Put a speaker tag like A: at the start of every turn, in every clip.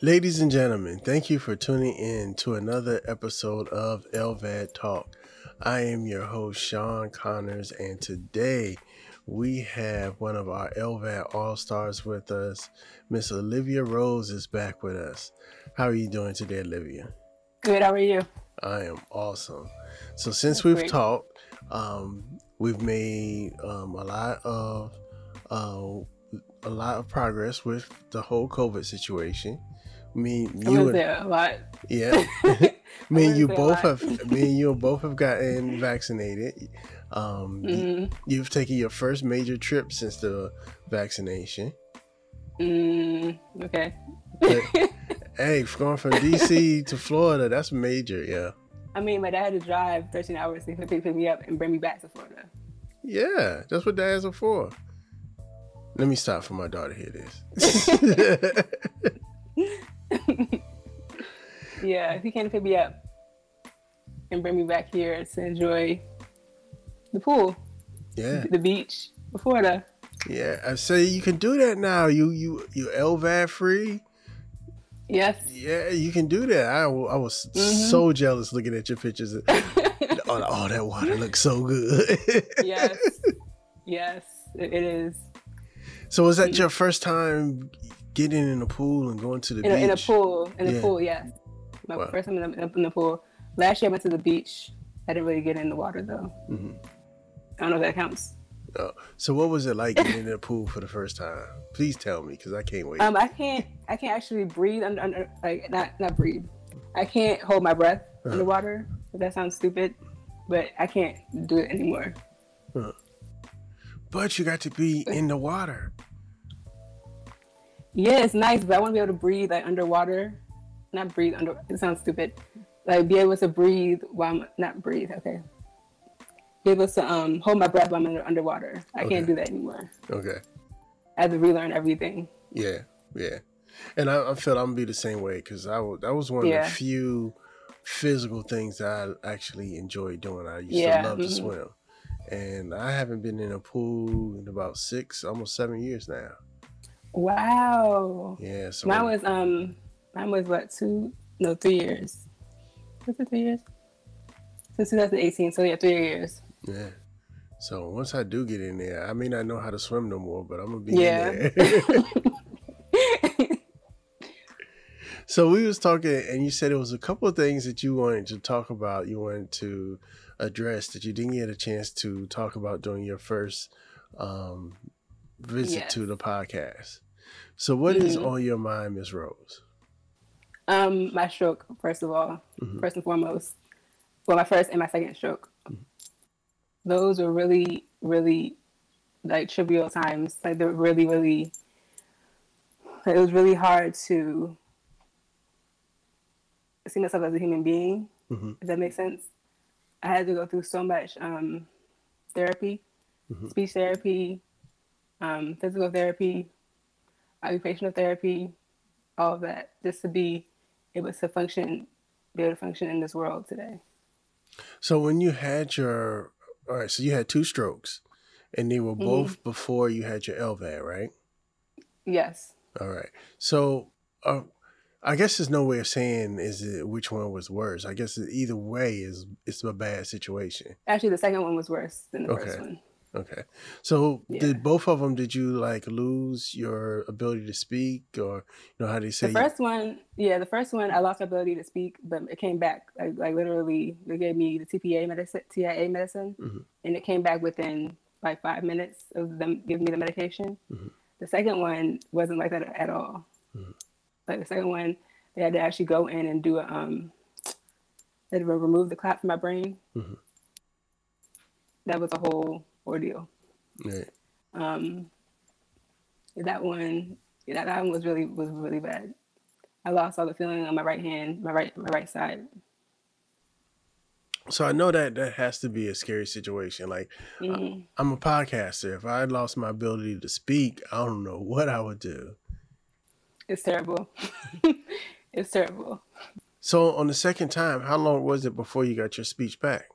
A: Ladies and gentlemen, thank you for tuning in to another episode of LVAD Talk. I am your host, Sean Connors, and today we have one of our LVAD All-Stars with us. Miss Olivia Rose is back with us. How are you doing today, Olivia?
B: Good, how are you?
A: I am awesome. So since we've talked, we've made a lot of progress with the whole COVID situation. Me and you both have gotten vaccinated. You've taken your first major trip since the vaccination.
B: Okay.
A: But, hey, going from DC to Florida, that's major, yeah.
B: I mean, my dad had to drive 13 hours to pick me up and bring me back to Florida.
A: Yeah, that's what dads are for. Let me stop for my daughter to hear this.
B: Yeah, he came to pick me up and bring me back here to enjoy the pool, the beach, Florida.
A: Yeah, I say you can do that now. You LVAD free.
B: Yes.
A: Yeah, you can do that. I was so jealous looking at your pictures. Oh, that water looks so good.
B: Yes, it is.
A: So was that your first time getting in the pool and going to the beach?
B: In a pool, yes. My first time in the pool. Last year I went to the beach. I didn't really get in the water though. I don't know if that counts.
A: Oh, so what was it like getting in the pool for the first time? Please tell me, because I can't wait.
B: I can't actually breathe under like not breathe. I can't hold my breath underwater. That sounds stupid, but I can't do it anymore.
A: But you got to be in the water.
B: Yeah, it's nice, but I want to be able to breathe like underwater. Not breathe under. It sounds stupid. Like be able to breathe while I'm not breathe. Okay. Be able to hold my breath while I'm underwater. I can't do that anymore.
A: Okay.
B: I have to relearn everything.
A: Yeah. And I feel I'm gonna be the same way because that was one of the few physical things that I actually enjoy doing. I used to love to swim, and I haven't been in a pool in about almost 7 years now.
B: Wow.
A: Yeah. So
B: mine was what 3 years. Was it 3 years? Since 2018. So yeah, 3 years.
A: Yeah. So once I do get in there, I may not know how to swim no more, but I'm gonna be in there. So we was talking, and you said it was a couple of things that you wanted to talk about, you wanted to address that you didn't get a chance to talk about during your first visit to the podcast. So what is on your mind, Ms. Rose?
B: My stroke, first of all, first and foremost. Well, my first and my second stroke. Those were really, really like trivial times. Like they're really, really, like, it was really hard to see myself as a human being, if that makes sense. I had to go through so much therapy, speech therapy, physical therapy, occupational therapy, all of that, just to be able to function in this world today.
A: So when you had so you had 2 strokes, and they were both before you had your LVAD, right?
B: Yes.
A: All right. So I guess there's no way of saying which one was worse. I guess either way it's a bad situation.
B: Actually, the second one was worse than the first one.
A: Okay. So did both of them, did you like lose your ability to speak, or how do you say?
B: The first one, I lost my ability to speak, but it came back. Like literally, they gave me the TIA medicine, and it came back within like 5 minutes of them giving me the medication. The second one wasn't like that at all. Like the second one, they had to actually go in and do they had to remove the clot from my brain. That was a whole ordeal.
A: Right.
B: That one was really bad. I lost all the feeling on my right hand, my right side.
A: So I know that has to be a scary situation. Like I'm a podcaster. If I had lost my ability to speak, I don't know what I would do.
B: It's terrible. It's terrible.
A: So on the second time, how long was it before you got your speech back?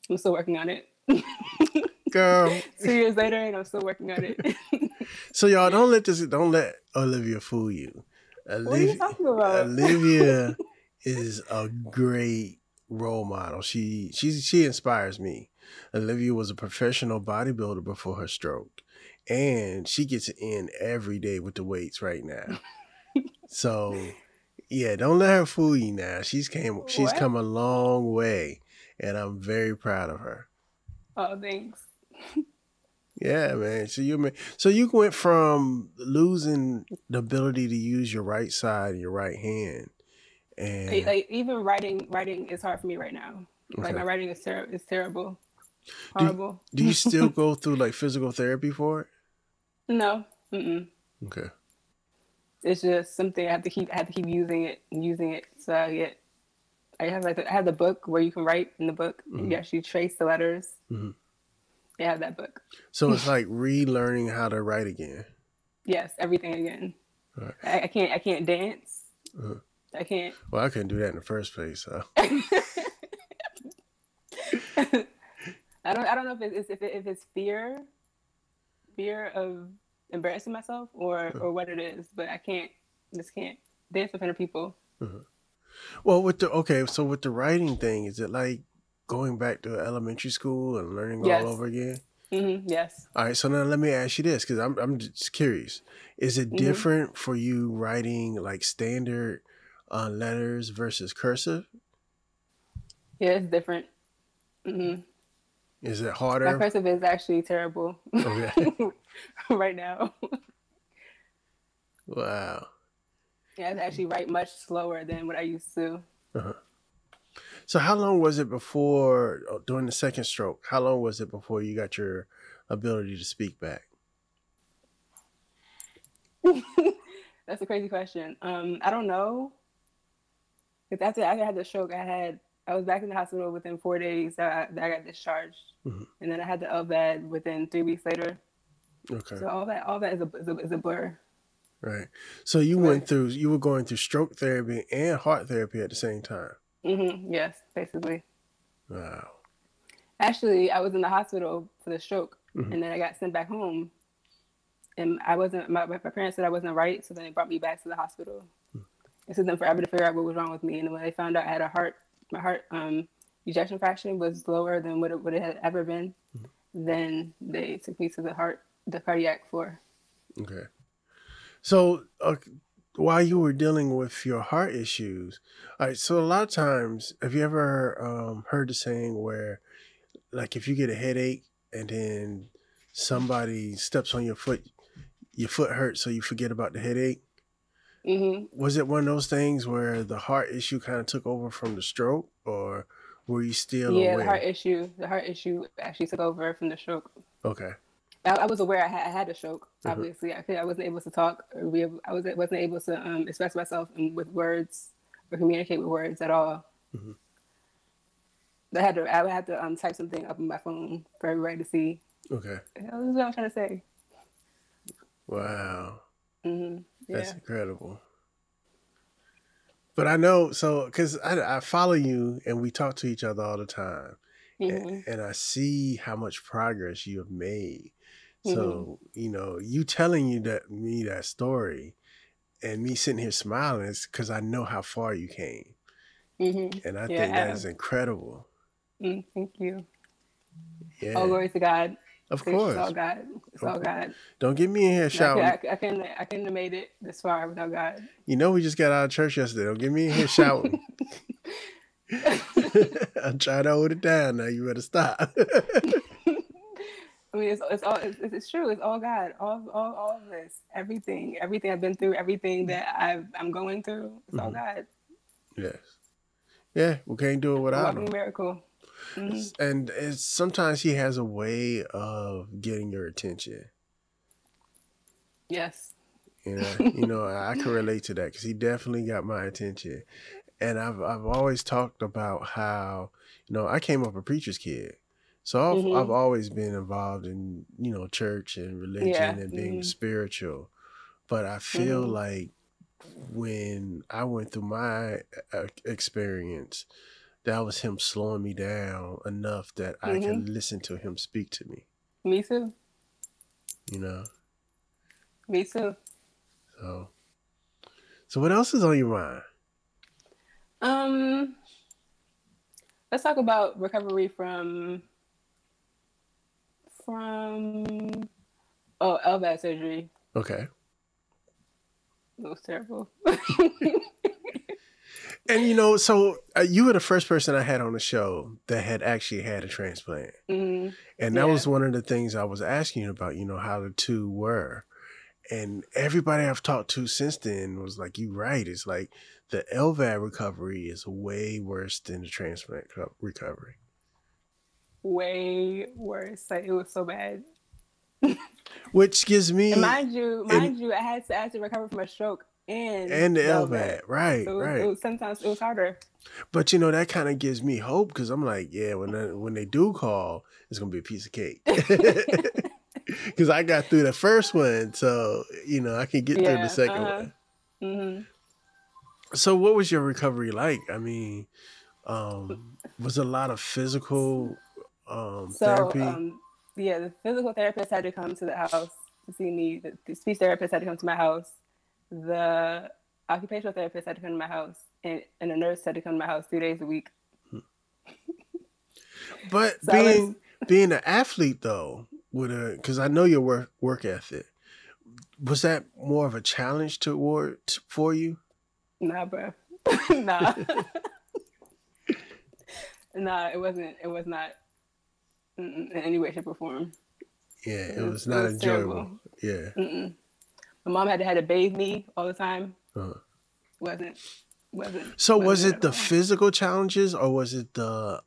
B: I'm still working on it.
A: Girl.
B: 2 years later, and I'm still working on it.
A: So y'all don't let Olivia fool you.
B: What are you talking about?
A: Olivia is a great role model. She inspires me. Olivia was a professional bodybuilder before her stroke, and she gets in every day with the weights right now. So yeah, don't let her fool you now. She's come a long way, and I'm very proud of her.
B: Oh, thanks.
A: Yeah, man. So you went from losing the ability to use your right side and your right hand, and
B: like even writing is hard for me right now.
A: okay.
B: Like my writing is terrible,
A: horrible. Do you still go through like physical therapy for it?
B: No. Mm-mm.
A: Okay.
B: It's just something I have to keep using it. So I have the book where you can write in the book. Mm-hmm. And you actually trace the letters. Mm-hmm. I have that book.
A: So it's like relearning how to write again.
B: Yes, everything again. Right. I can't dance. Uh-huh. I can't.
A: Well, I couldn't do that in the first place. So.
B: I don't know if it's fear of embarrassing myself or what it is, but I just can't dance in front of people.
A: Uh-huh. Well, with the writing thing, is it like going back to elementary school and learning all over again?
B: Mm-hmm. Yes.
A: All right. So now let me ask you this, because I'm just curious. Is it different for you writing like standard letters versus cursive?
B: Yeah, it's different. Mm-hmm.
A: Is it harder?
B: My cursive is actually terrible. Okay. Right now.
A: Wow.
B: Yeah, I actually write much slower than what I used to.
A: Uh-huh. So how long was it before, during the second stroke, how long was it before you got your ability to speak back?
B: That's a crazy question. I don't know. Because after I had the stroke, I was back in the hospital within 4 days that I got discharged. Mm-hmm. And then I had the LVAD within 3 weeks later. Okay. So all that is a blur.
A: Right. So you were going through stroke therapy and heart therapy at the same time.
B: Mm-hmm. Yes, basically.
A: Wow.
B: Actually, I was in the hospital for the stroke, mm-hmm. and then I got sent back home. And I wasn't. My parents said I wasn't right, so then they brought me back to the hospital. Mm-hmm. It took them forever to figure out what was wrong with me. And when they found out I had my heart ejection fraction was lower than what it had ever been, mm-hmm. then they took me to the cardiac floor.
A: Okay. So while you were dealing with your heart issues, all right, so a lot of times, have you ever heard the saying where, like, if you get a headache and then somebody steps on your foot hurts, so you forget about the headache? Mm-hmm. Was it one of those things where the heart issue kind of took over from the stroke, or were you still aware?
B: The heart issue actually took over from the stroke.
A: Okay.
B: I was aware I had a stroke. Obviously, mm-hmm. I wasn't able to talk. I wasn't able to express myself with words or communicate with words at all. Mm-hmm. I had to type something up on my phone for everybody to see. Okay. This is what I'm trying to say.
A: Wow. Mm-hmm. Yeah. That's incredible. But I know, because I follow you and we talk to each other all the time, mm-hmm. and I see how much progress you have made. So, mm-hmm. You telling me that story and me sitting here smiling is because I know how far you came. Mm-hmm. And I think that is incredible.
B: Thank you.
A: Yeah.
B: All glory to God.
A: Of course.
B: It's all God. It's all God.
A: Don't get me in here shouting.
B: I couldn't have made it this far without God.
A: We just got out of church yesterday. Don't get me in here shouting. I'm trying to hold it down now. You better stop.
B: I mean, it's true. It's all God. All of this, everything I've been through, everything that I'm going through. It's mm-hmm. all God.
A: Yes. Yeah, we can't do it without him.
B: Walking miracle. Mm-hmm.
A: And sometimes he has a way of getting your attention.
B: Yes.
A: I can relate to that because he definitely got my attention. And I've always talked about how, I came up a preacher's kid. So mm-hmm. I've always been involved in, church and religion and being mm-hmm. spiritual. But I feel mm-hmm. like when I went through my experience, that was him slowing me down enough that mm-hmm. I can listen to him speak to me.
B: Me too. Me too.
A: So what else is on your mind?
B: Let's talk about recovery from LVAD surgery.
A: Okay.
B: It was terrible.
A: And so you were the first person I had on the show that had actually had a transplant.
B: Mm-hmm.
A: And that was one of the things I was asking you about, how the two were. And everybody I've talked to since then was like, you're right. It's like the LVAD recovery is way worse than the transplant recovery.
B: Way worse. Like, it was so bad.
A: Which gives me...
B: And mind you, I had to recover from a stroke and
A: the LVAD. Right, right.
B: Sometimes it was harder.
A: But, that kind of gives me hope because I'm like, yeah, when they do call, it's going to be a piece of cake. Because I got through the first one, so, I can get through the second one.
B: Mm-hmm.
A: So what was your recovery like? I mean, was it a lot of physical therapy?
B: The physical therapist had to come to the house to see me. The speech therapist had to come to my house. The occupational therapist had to come to my house. And a nurse had to come to my house 3 days a week.
A: But being an athlete, though, because I know your work ethic, was that more of a challenge for you?
B: Nah, bro. Nah. Nah, it wasn't. It was not in any way, shape, or form.
A: Yeah, it was not enjoyable.
B: Terrible. Yeah. My mom had to bathe me all the time.
A: Uh-huh.
B: Wasn't.
A: So was it the physical challenges or was it the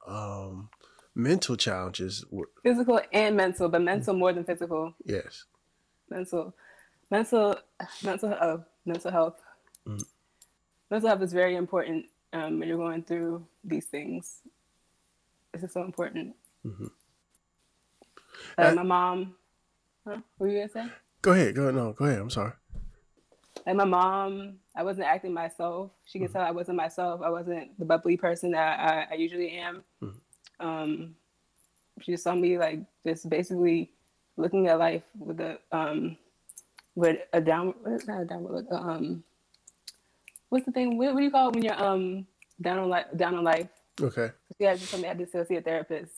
A: mental challenges?
B: Physical and mental, but mental more than physical.
A: Yes.
B: Mental health. Mm. Mental health is very important when you're going through these things. This is so important. Mm-hmm. My mom. Huh? What were you gonna say?
A: Go ahead. I'm sorry.
B: Like my mom, I wasn't acting myself. She could tell I wasn't myself. I wasn't the bubbly person that I usually am. Mm-hmm. She just saw me like just basically looking at life with a downward look. What's the thing? What do you call it when you're down on life?
A: Okay.
B: Yeah, just told me I had to go see a therapist.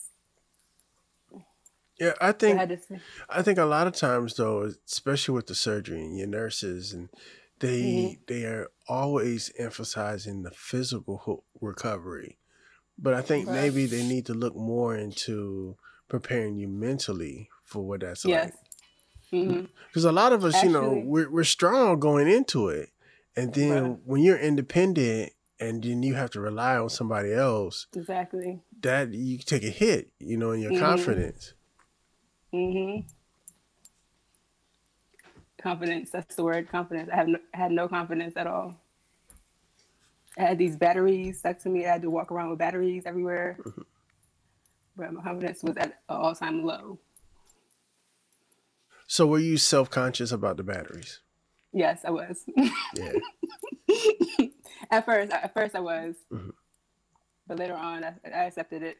A: Yeah, I think a lot of times though, especially with the surgery and your nurses, and they are always emphasizing the physical recovery, but I think maybe they need to look more into preparing you mentally for what that's like. Because a lot of us, we're strong going into it, and then when you're independent and then you have to rely on somebody else,
B: exactly,
A: that you take a hit, in your confidence.
B: Mm-hmm. Confidence. That's the word. Confidence. I had no confidence at all. I had these batteries stuck to me. I had to walk around with batteries everywhere. Mm-hmm. But my confidence was at an all-time low.
A: So were you self-conscious about the batteries?
B: Yes, I was.
A: Yeah.
B: At first I was. Mm-hmm. But later on, I accepted it.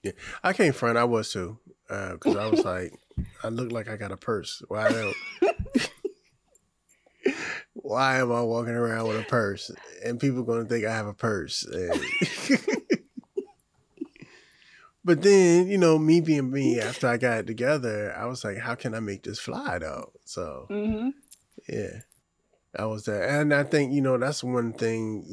A: Yeah, I can't front. I was too, because I was like, I look like I got a purse. Why am I walking around with a purse? And people going to think I have a purse. And but then, me being me, after I got it together, I was like, how can I make this fly though? So, yeah. I was there. And I think, that's one thing,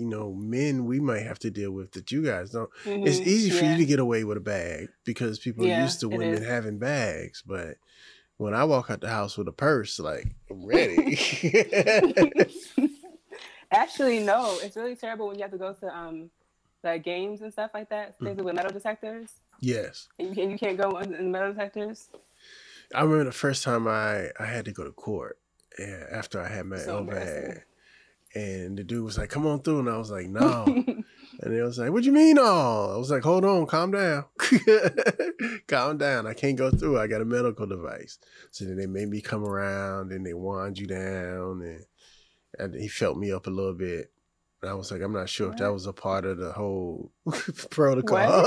A: men, we might have to deal with that you guys don't. Mm-hmm. It's easy for you to get away with a bag because people are used to women having bags. But when I walk out the house with a purse, like, I'm ready.
B: Actually, no. It's really terrible when you have to go to like games and stuff like that. Things with metal detectors.
A: Yes.
B: And you can't go in the metal detectors.
A: I remember the first time I had to go to court. Yeah, after I had my LVAD, and the dude was like, "Come on through," and I was like, "No," and they was like, "What you mean, no?" I was like, "Hold on, calm down, calm down. I can't go through. I got a medical device." So then they made me come around, and they wand you down, and he felt me up a little bit. And I was like, "I'm not sure if that was a part of the whole protocol."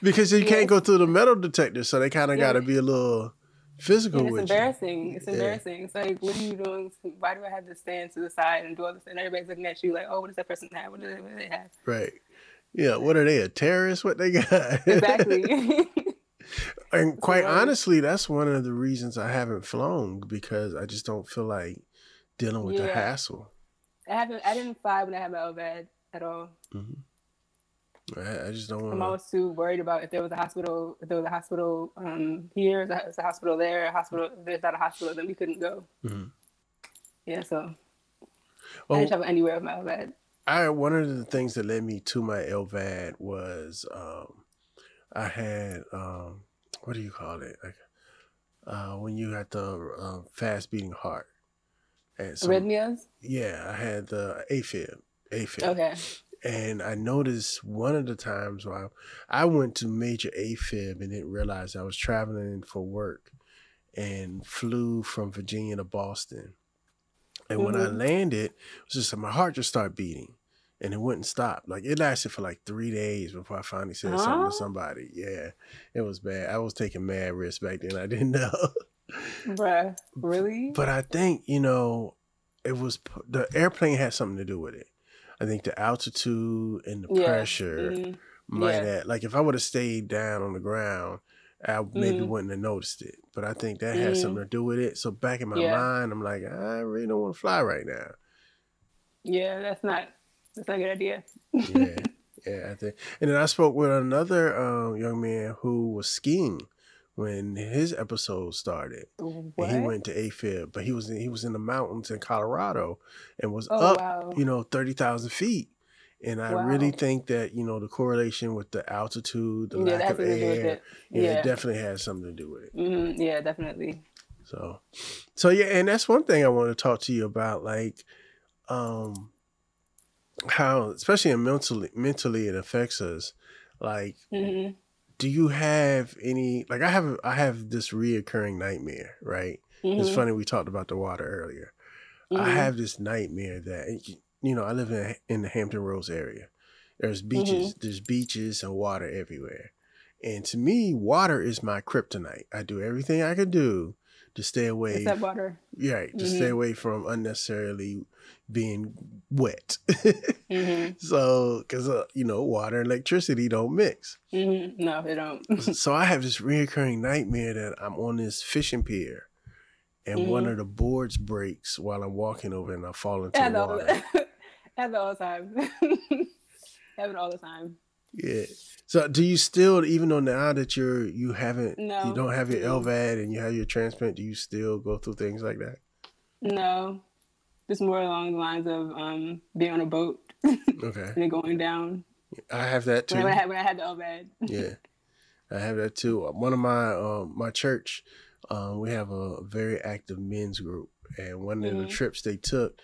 A: Because you can't go through the metal detector, so they kind of got to be a little physical
B: And it's
A: with you.
B: embarrassing. It's embarrassing. It's like, what are you doing? Why do I have to stand to the side and do all this? And everybody's looking at you like, oh, what does that person have? What do they have?
A: Right. Yeah. What are they, a terrorist? What they got?
B: Exactly.
A: And quite
B: So,
A: honestly, that's one of the reasons I haven't flown, because I just don't feel like dealing with the hassle.
B: I didn't fly when I had my LVAD at all.
A: Mm-hmm. I just don't want to.
B: I'm always too worried about if there was a hospital here, if there's a hospital there, if there's not a hospital, then we couldn't go. Mm-hmm. Yeah, so I didn't travel anywhere with my LVAD.
A: One of the things that led me to my LVAD was I had what do you call it? Like when you got the fast beating heart. And
B: Arrhythmias?
A: Yeah, I had the Afib.
B: Okay.
A: And I noticed one of the times while I went to major Afib and didn't realize I was traveling for work and flew from Virginia to Boston. And when I landed, it was just my heart just started beating and it wouldn't stop. Like it lasted for like 3 days before I finally said something to somebody. Yeah, it was bad. I was taking mad risks back then. I didn't know.
B: Bruh, really?
A: But I think, it was the airplane had something to do with it. I think the altitude and the pressure might have, like if I would have stayed down on the ground, I maybe wouldn't have noticed it. But I think that had something to do with it. So back in my mind, I'm like, I really don't want to fly right now.
B: Yeah, that's not a good idea.
A: Yeah, I think. And then I spoke with another young man who was skiing when his episode started.
B: What?
A: And he went to Afib, but he was in the mountains in Colorado and was up, 30,000 feet. And I really think that, the correlation with the altitude, the lack of air, it definitely has something to do with it.
B: Mm-hmm. Yeah, definitely.
A: So yeah, and that's one thing I want to talk to you about, like how, especially mentally it affects us. Like, do you have any, like I have this reoccurring nightmare, right? It's funny, we talked about the water earlier. I have this nightmare that, I live in the Hampton Roads area. There's beaches and water everywhere. And to me, water is my kryptonite. I do everything I can do to stay away.
B: Except water.
A: Right, to stay away from unnecessarily being wet. So, because, water and electricity don't mix.
B: No, they don't.
A: So I have this reoccurring nightmare that I'm on this fishing pier and one of the boards breaks while I'm walking over and I fall into the water.
B: Happens all the time. Happens all the time.
A: Yeah. So do you still, even though now that you don't have your LVAD and you have your transplant, do you still go through things like that?
B: No. Just more along the lines of being on a boat. Okay. And then going down.
A: I have that too.
B: When I had the LVAD.
A: Yeah. I have that too. One of my church, we have a very active men's group. And one of the trips they took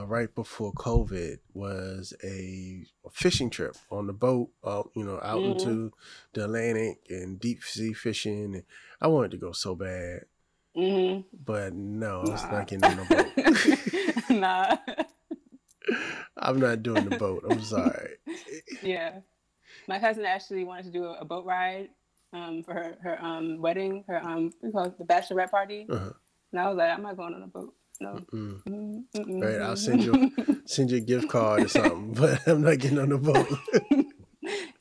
A: right before COVID was a fishing trip on the boat, out into the Atlantic and deep sea fishing. And I wanted to go so bad. But no, I was not getting on the boat. Nah. I'm not doing the boat. I'm sorry.
B: Yeah. My cousin actually wanted to do a boat ride for her wedding, her the bachelorette party. And I was like, I'm not going on a boat. No.
A: Right, I'll send you a gift card or something, but I'm not getting on the boat.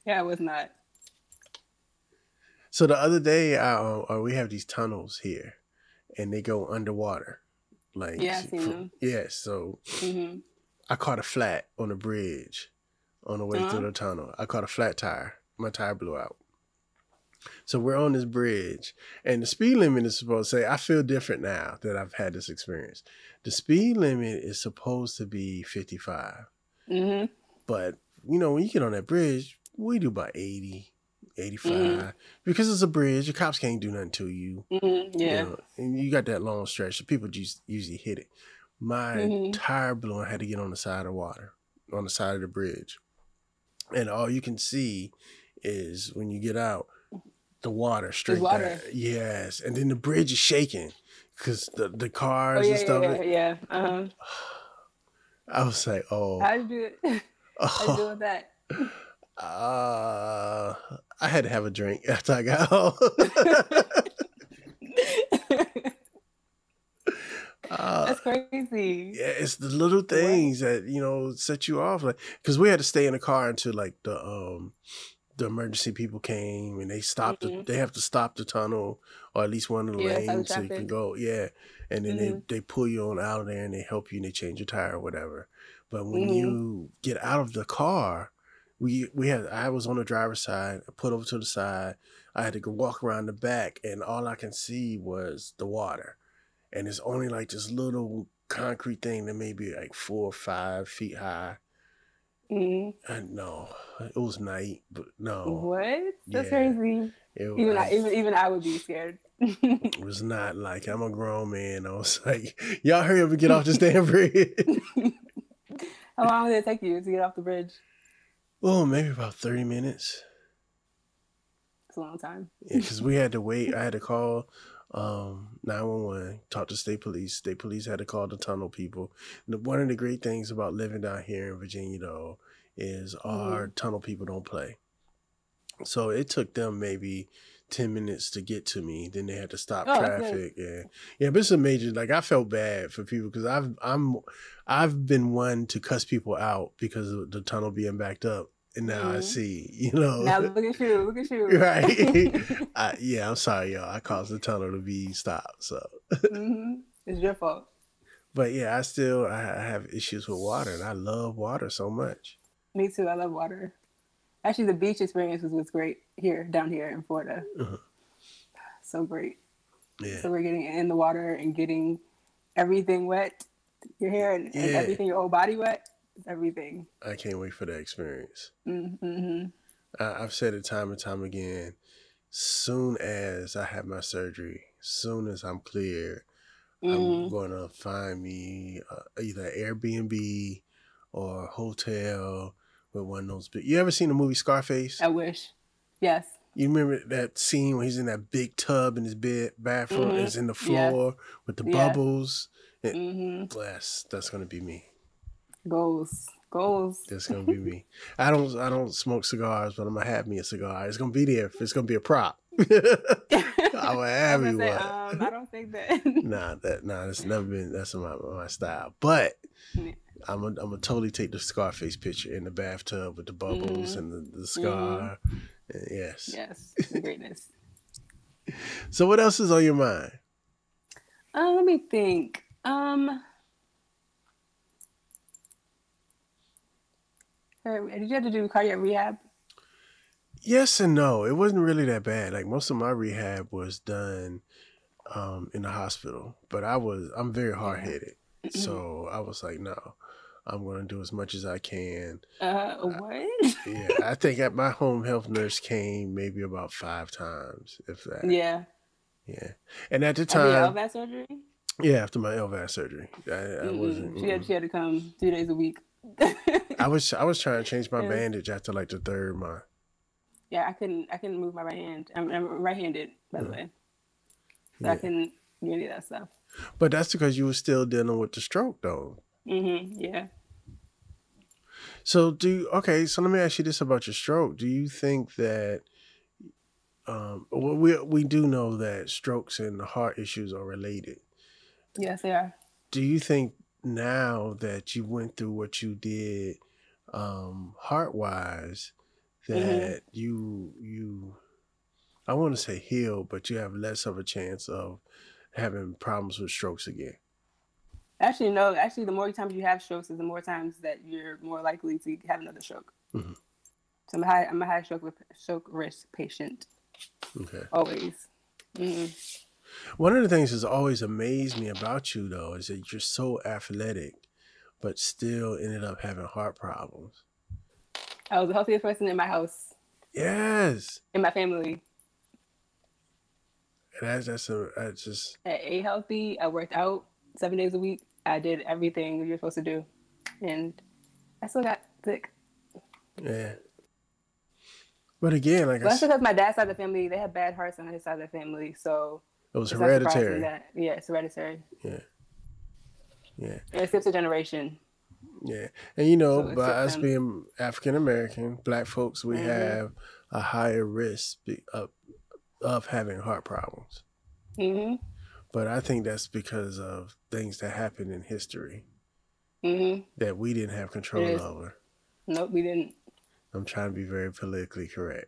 B: Yeah, I was not.
A: So the other day, we have these tunnels here, and they go underwater. Like,
B: yeah, I've seen them.
A: Yeah, so I caught a flat on a bridge on the way through the tunnel. I caught a flat tire. My tire blew out. So we're on this bridge, and the speed limit is supposed to say, I feel different now that I've had this experience. The speed limit is supposed to be 55. But, when you get on that bridge, we do about 80, 85. Because it's a bridge, the cops can't do nothing to you.
B: Yeah.
A: And you got that long stretch, so people just usually hit it. My tire blew and I had to get on the side of water, on the side of the bridge. And all you can see is when you get out, the water straight down. Yes. And then the bridge is shaking because the cars and stuff.
B: Yeah.
A: I was like, oh.
B: How'd you do it? How'd you do with that?
A: I had to have a drink after I got home. Uh,
B: That's crazy.
A: yeah, it's the little things that, set you off. Like, because we had to stay in the car until like the emergency people came and they stopped. They have to stop the tunnel or at least one of the
B: Yeah, stop the
A: lanes so you can
B: traffic.
A: go. Yeah, and then they pull you on out of there and they help you and they change your tire or whatever. But when you get out of the car, I was on the driver's side. I put over to the side. I had to go walk around the back, and all I can see was the water, and it's only like this little concrete thing that may be like 4 or 5 feet high. And no, it was night, but no.
B: What? That's
A: Yeah.
B: crazy. Even I would be scared.
A: It was not like, I'm a grown man. I was like, y'all hurry up and get off this damn bridge.
B: How long did it take you to get off the bridge?
A: Oh, maybe about 30 minutes.
B: It's a long time.
A: Yeah, because we had to wait. I had to call 911, talk to state police. State police had to call the tunnel people. One of the great things about living down here in Virginia, though, is our tunnel people don't play. So it took them maybe 10 minutes to get to me. Then they had to stop traffic. Yeah, but it's a major. Like, I felt bad for people because I've been one to cuss people out because of the tunnel being backed up. And now I see,
B: Now look at you.
A: Right. Yeah, I'm sorry, y'all. I caused the tunnel to be stopped. So
B: it's your fault.
A: But yeah, I have issues with water, and I love water so much.
B: Me too. I love water. Actually, the beach experience was great down here in Florida. So great.
A: Yeah.
B: So we're getting in the water and getting everything wet. Your hair and everything, your whole body wet. Everything.
A: I can't wait for that experience. I've said it time and time again. Soon as I have my surgery, soon as I'm clear, I'm going to find me either an Airbnb or a hotel with one of those. You ever seen the movie Scarface?
B: I wish. Yes. You
A: remember that scene where he's in that big tub in his bathroom and it's in the floor with the bubbles? That's going to be me.
B: Goals.
A: That's gonna be me. I don't smoke cigars, but I'm gonna have me a cigar. It's gonna be there. It's gonna be a prop. I'm gonna have me one.
B: I don't think that.
A: That's never been. That's my style. But I'm gonna totally take the Scarface picture in the bathtub with the bubbles and the scar. Yes.
B: Yes. Greatness.
A: So what else is on your mind?
B: Let me think. Did you have to do cardiac rehab?
A: Yes and no. It wasn't really that bad. Like, most of my rehab was done in the hospital, but I'm very hard-headed. So I was like, no, I'm going to do as much as I can.
B: What?
A: Yeah, I think my home health nurse came maybe about 5 times, if that.
B: Yeah.
A: Yeah. And at the time.
B: After your LVAD surgery?
A: Yeah, after my LVAD surgery. I wasn't.
B: She had to come 2 days a week.
A: I was trying to change my bandage after like the 3rd month.
B: Yeah, I couldn't move my right hand. I'm right-handed, by the way. So I couldn't do any of that stuff.
A: But that's because you were still dealing with the stroke, though.
B: Yeah.
A: So so let me ask you this about your stroke. Do you think that we do know that strokes and heart issues are related?
B: Yes, they are. Do
A: you think now that you went through what you did heart-wise that you I want to say heal, but you have less of a chance of having problems with strokes again?
B: Actually, no. Actually, the more times you have strokes is the more times that you're more likely to have another stroke. So I'm a high stroke risk patient.
A: Okay.
B: Always.
A: One of the things that's always amazed me about you, though, is that you're so athletic, but still ended up having heart problems.
B: I was the healthiest person in my house.
A: Yes.
B: In my family.
A: And that's just.
B: I ate healthy. I worked out 7 days a week. I did everything you're supposed to do, and I still got sick.
A: Yeah. But again,
B: that's because my dad's side of the family, they have bad hearts on his side of the family, so.
A: It was hereditary.
B: Yeah, it's hereditary.
A: Yeah.
B: And it skips a generation.
A: Yeah. And by us being African American, Black folks, we have a higher risk of having heart problems. But I think that's because of things that happened in history that we didn't have control over.
B: Nope, we didn't.
A: I'm trying to be very politically correct.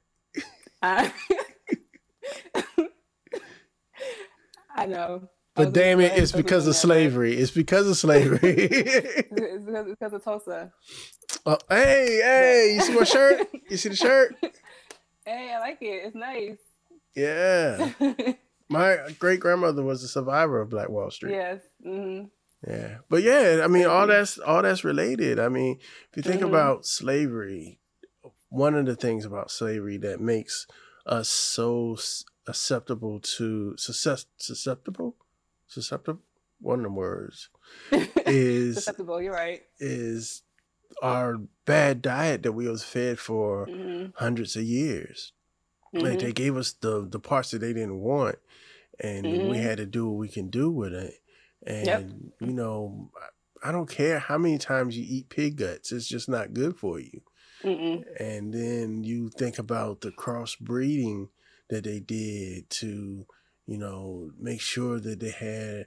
B: I know.
A: But damn it, it's because of slavery. It's because of slavery.
B: It's because of Tulsa.
A: Oh, hey, you see my shirt? You see the shirt?
B: Hey, I like it. It's nice.
A: Yeah. My great-grandmother was a survivor of Black Wall Street.
B: Yes.
A: Yeah. But yeah, I mean, all that's related. I mean, if you think about slavery, one of the things about slavery that makes us so susceptible, one of the words, is
B: susceptible, you're right,
A: is our bad diet that we was fed for hundreds of years. Like they gave us the parts that they didn't want, and we had to do what we can do with it. And you know, I don't care how many times you eat pig guts, it's just not good for you. And then you think about the crossbreeding that they did to, you know, make sure that they had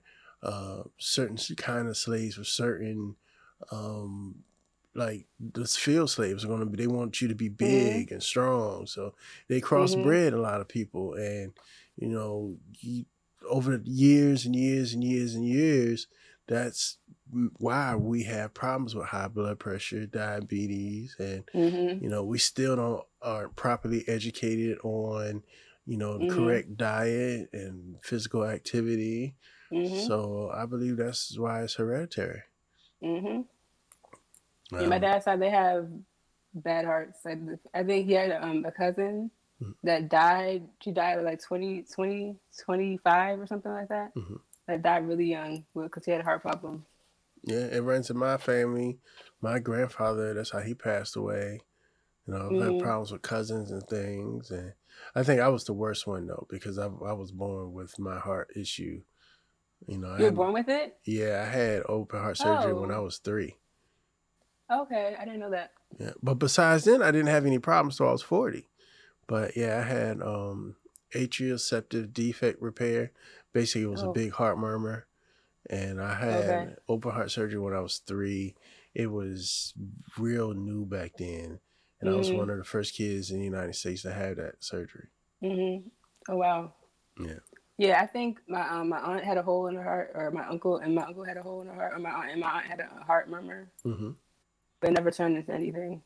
A: certain kind of slaves with certain like the field slaves are they want you to be big and strong, so they crossbred a lot of people. And you know, over years and years and years and years, that's why we have problems with high blood pressure, diabetes, and you know, we still aren't properly educated on, you know, the correct diet and physical activity. So I believe that's why it's hereditary.
B: Yeah, my dad's side, they have bad hearts. I think he had a cousin that died. She died at like 25 or something like that. That died really young because he had a heart problem.
A: Yeah, it runs in my family. My grandfather, that's how he passed away. You know, I've had problems with cousins and things. And I think I was the worst one, though, because I was born with my heart issue. You know,
B: you were born with it?
A: Yeah, I had open heart surgery when I was 3.
B: Okay, I didn't know that.
A: Yeah, but besides then, I didn't have any problems till I was 40. But yeah, I had atrial septal defect repair. Basically, it was a big heart murmur. And I had open heart surgery when I was 3. It was real new back then. And I was one of the first kids in the United States to have that surgery.
B: Oh, wow.
A: Yeah.
B: Yeah, I think my aunt had a hole in her heart, or my uncle had a hole in her heart, or my aunt had a heart murmur. But it never turned into anything.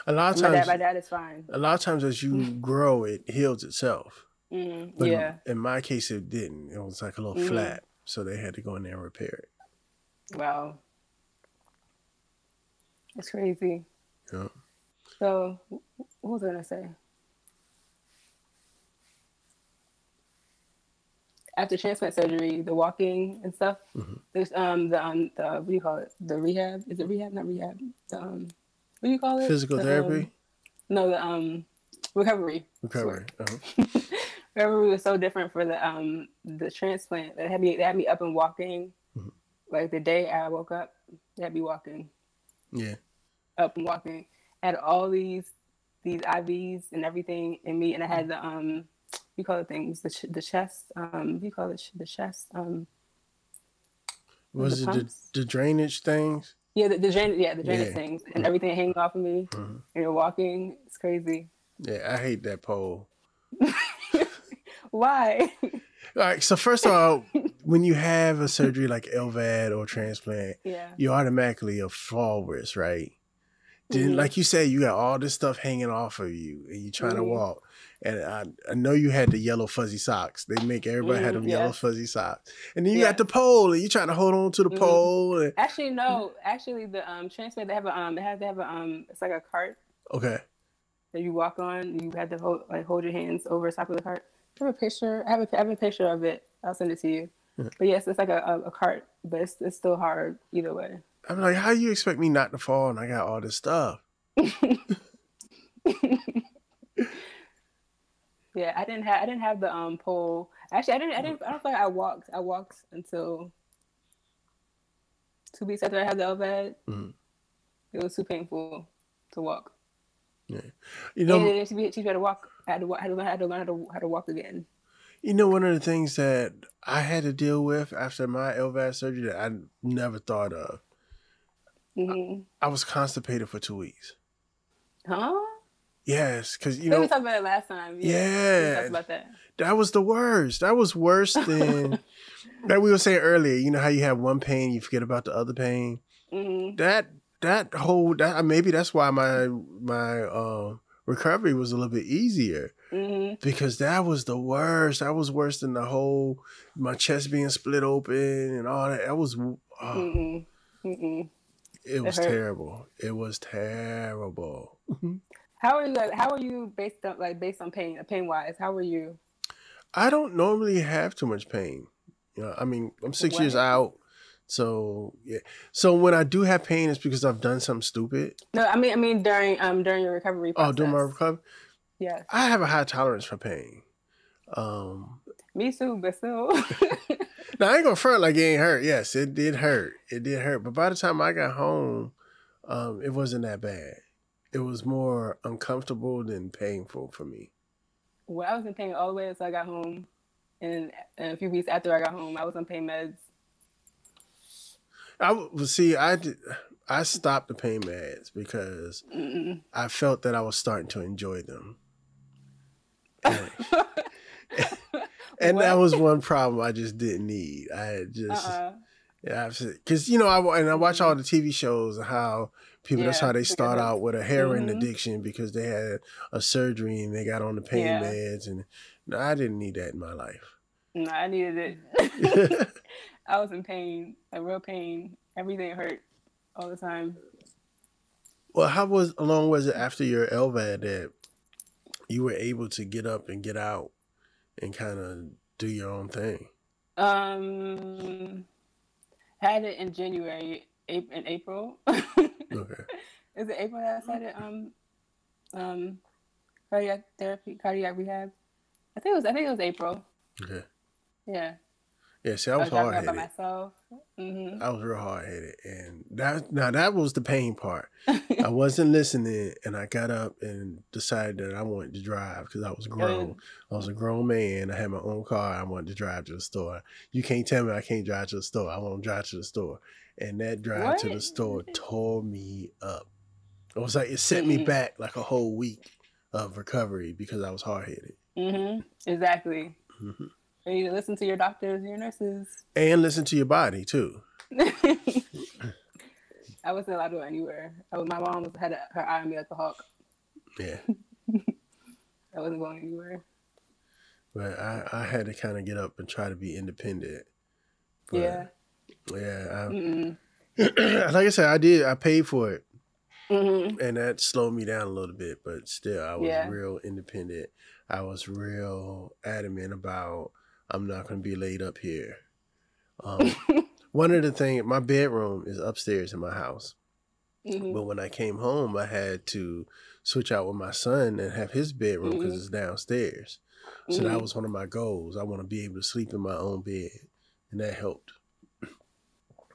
A: A lot of times,
B: my dad is fine.
A: A lot of times, as you grow, it heals itself. But
B: yeah.
A: In my case, it didn't. It was like a little flat, so they had to go in there and repair it.
B: Wow, it's crazy.
A: Yeah.
B: So, what was I gonna say? After transplant surgery, the walking and stuff. There's the what do you call it? The rehab? Is it rehab? Not rehab. What do you call it?
A: Physical therapy?
B: No, the recovery.
A: Recovery.
B: Recovery was so different for the transplant. They had me up and walking. Like the day I woke up, they had me walking. Yeah. Up and walking. I had all these IVs and everything in me, and I had the you call it things, the chest, you call it the chest,
A: was it the drainage things?
B: Yeah, the drainage things, and everything hanging off of me, and you're walking. It's crazy.
A: Yeah, I hate that pole.
B: Why?
A: All right, so first of all, when you have a surgery like LVAD or transplant, you automatically a fall risk, right? Then, like you said, you got all this stuff hanging off of you, and you're trying to walk. And I know you had the yellow fuzzy socks. They make everybody have them yellow fuzzy socks. And then you got the pole, and you're trying to hold on to the pole. And...
B: Actually, no. Actually, the transplant, they have it's like a cart.
A: Okay.
B: That you walk on. You have to hold your hands over the top of the cart. I have a picture. I have a picture of it. I'll send it to you. But yes, it's like a cart, but it's still hard either way.
A: I'm like, how you expect me not to fall? And I got all this stuff.
B: Yeah, I didn't have the pole. Actually, I don't feel like I walked. I walked until 2 weeks after I had the LVAD. It was too painful to walk.
A: Yeah, you know,
B: and to teach me how to walk, I had to learn how to walk again.
A: You know, one of the things that I had to deal with after my LVAD surgery that I never thought of, I was constipated for 2 weeks.
B: Huh?
A: Yes, because,
B: I think we talked about it last time. Yeah. We talked about that.
A: That was the worst. That was worse than, like we were saying earlier, you know how you have one pain, you forget about the other pain? Maybe that's why my recovery was a little bit easier. Because that was the worst. That was worse than my chest being split open and all that. That was, it was terrible. It was terrible.
B: How are you based on pain wise? How are you?
A: I don't normally have too much pain. You know, I mean, I'm 6 years out. So yeah. So when I do have pain, it's because I've done something stupid.
B: No, I mean during your recovery process.
A: Oh, during my recovery?
B: Yes.
A: I have a high tolerance for pain.
B: Me too, but still.
A: Now I ain't gonna front like it ain't hurt. Yes, it did hurt. It did hurt. But by the time I got home, it wasn't that bad. It was more uncomfortable than painful for me.
B: Well, I was in pain all the way until I got home. And a few weeks after I got home, I was on pain meds. I stopped the pain meds because I felt that I was starting to enjoy them. And that was one problem I just didn't need. I just, because, you know, I watch all the TV shows and how people, that's how they start out with a heroin addiction because they had a surgery and they got on the pain meds. And no, I didn't need that in my life. No, I needed it. I was in pain, like real pain. Everything hurt all the time.
A: Well, how long was it after your LVAD that you were able to get up and get out and kind of do your own thing?
B: Had it in January, in April.
A: Okay.
B: Is it April that I started cardiac therapy, cardiac rehab? I think it was April.
A: Okay.
B: Yeah.
A: Yeah, see, I was hard-headed.
B: By myself.
A: I was real hard-headed. And that was the pain part. I wasn't listening, and I got up and decided that I wanted to drive because I was grown. I was a grown man. I had my own car. I wanted to drive to the store. You can't tell me I can't drive to the store. I want to drive to the store. And that drive to the store tore me up. It was like it set me back like a whole week of recovery because I was hard-headed.
B: Exactly. You need to listen to your doctors and your nurses.
A: And listen to your body, too.
B: I wasn't allowed to go anywhere. My mom had her eye on me like a hawk.
A: Yeah.
B: I wasn't going anywhere.
A: But I had to kind of get up and try to be independent. But, yeah. Like I said, I paid for it. And that slowed me down a little bit. But still, I was real independent. I was real adamant about I'm not going to be laid up here. One of the things, my bedroom is upstairs in my house. But when I came home, I had to switch out with my son and have his bedroom because it's downstairs. So that was one of my goals. I want to be able to sleep in my own bed. And that helped.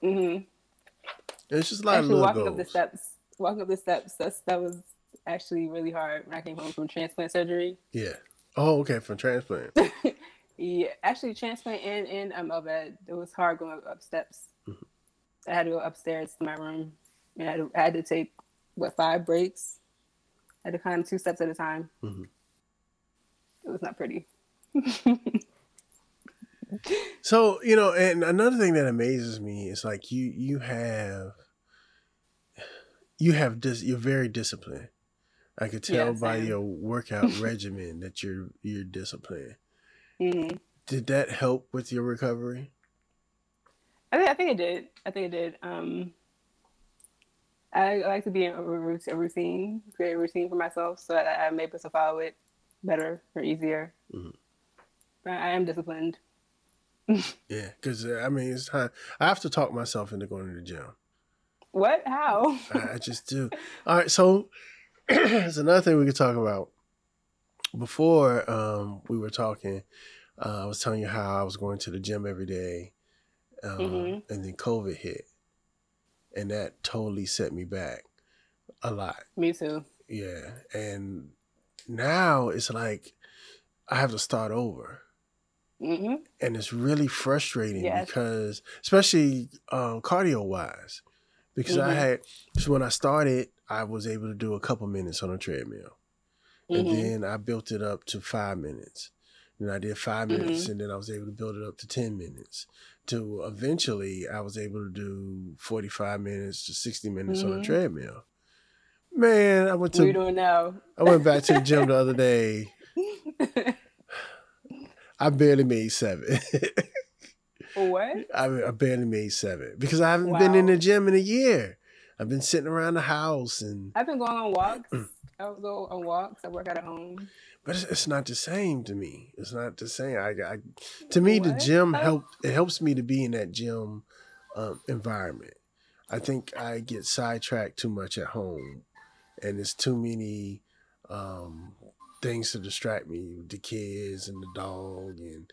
A: It's just a lot of little
B: walking
A: goals.
B: Walking up the steps, that was actually really hard when I came home from transplant surgery.
A: Yeah. Oh, okay, from transplant.
B: Yeah, actually transplant and LVAD. It was hard going up steps. I had to go upstairs to my room. And I had to take 5 breaks. I had to climb 2 steps at a time. It was not pretty.
A: So, you know, and another thing that amazes me is like you're very disciplined. I could tell by your workout regimen that you're disciplined. Did that help with your recovery?
B: I think it did. I like to be in a routine, create a routine for myself so that I'm able to follow it better or easier. But I am disciplined.
A: Yeah, because I mean, it's time. I have to talk myself into going to the gym.
B: What? How?
A: I just do. All right, so there's another thing we could talk about. Before we were talking, I was telling you how I was going to the gym every day, and then COVID hit, and that totally set me back a lot.
B: Me too.
A: Yeah, and now it's like I have to start over.
B: Mm-hmm.
A: And it's really frustrating
B: Yes.
A: because, especially cardio wise, because so when I started, I was able to do a couple minutes on a treadmill. And then I built it up to 5 minutes. And I did 5 minutes, and then I was able to build it up to 10 minutes. To eventually, I was able to do 45 minutes to 60 minutes on a treadmill. Man, I went
B: What are you doing now?
A: I went back to the gym the other day. I barely made 7.
B: What?
A: I barely made 7 because I haven't been in the gym in a year. I've been sitting around the house, and
B: I've been going on walks. I would go on walks. I work out at home.
A: But it's not the same to me. It's not the same. To me, the gym helps me to be in that gym environment. I think I get sidetracked too much at home, and it's too many things to distract me. The kids and the dog, and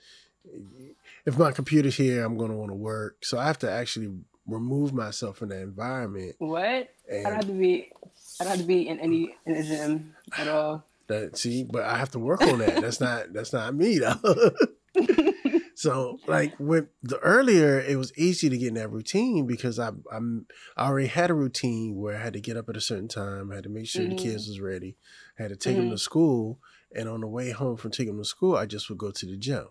A: if my computer's here, I'm going to want to work. So I have to actually remove myself from that environment.
B: What? I don't have to be in the gym at all.
A: But I have to work on that. That's not me though. So like earlier, it was easy to get in that routine because I already had a routine where I had to get up at a certain time. I had to make sure the kids was ready. I had to take them to school, and on the way home from taking them to school, I just would go to the gym.